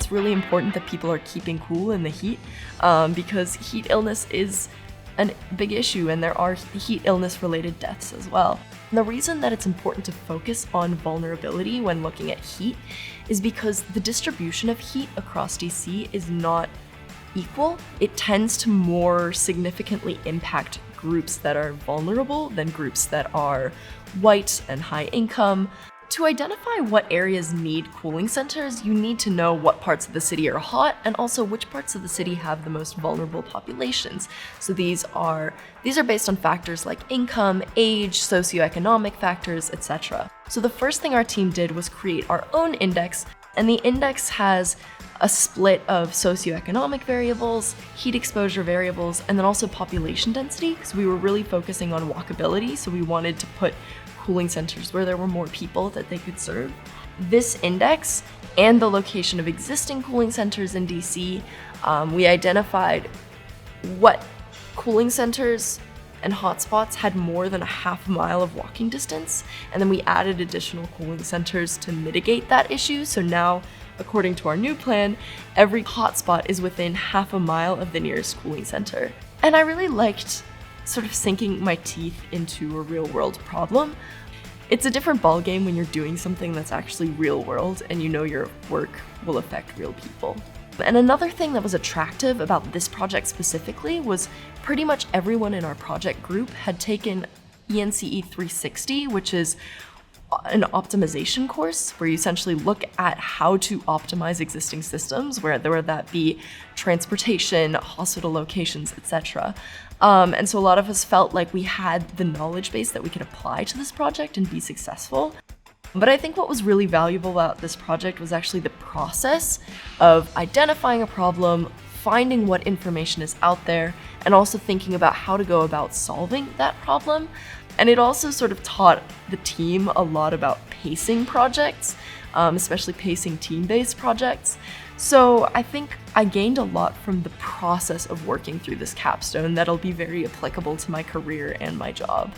it's really important that people are keeping cool in the heat because heat illness is a big issue, and there are heat illness related deaths as well. And the reason that it's important to focus on vulnerability when looking at heat is because the distribution of heat across DC is not equal. It tends to more significantly impact groups that are vulnerable than groups that are white and high income. To identify what areas need cooling centers, you need to know what parts of the city are hot and also which parts of the city have the most vulnerable populations. So these are based on factors like income, age, socioeconomic factors, etc. So the first thing our team did was create our own index, and the index has a split of socioeconomic variables, heat exposure variables, and then also population density, because we were really focusing on walkability, so we wanted to put cooling centers where there were more people that they could serve. This index and the location of existing cooling centers in DC, we identified what cooling centers and hotspots had more than a half mile of walking distance, and then we added additional cooling centers to mitigate that issue. So now, according to our new plan, every hotspot is within half a mile of the nearest cooling center. And I really liked sort of sinking my teeth into a real world problem. It's a different ballgame when you're doing something that's actually real world and you know your work will affect real people. And another thing that was attractive about this project specifically was pretty much everyone in our project group had taken ENCE 360, which is an optimization course where you essentially look at how to optimize existing systems, whether that be transportation, hospital locations, etc. And so a lot of us felt like we had the knowledge base that we could apply to this project and be successful. But I think what was really valuable about this project was actually the process of identifying a problem, finding what information is out there, and also thinking about how to go about solving that problem. And it also sort of taught the team a lot about pacing projects, especially pacing team-based projects. So I think I gained a lot from the process of working through this capstone that'll be very applicable to my career and my job.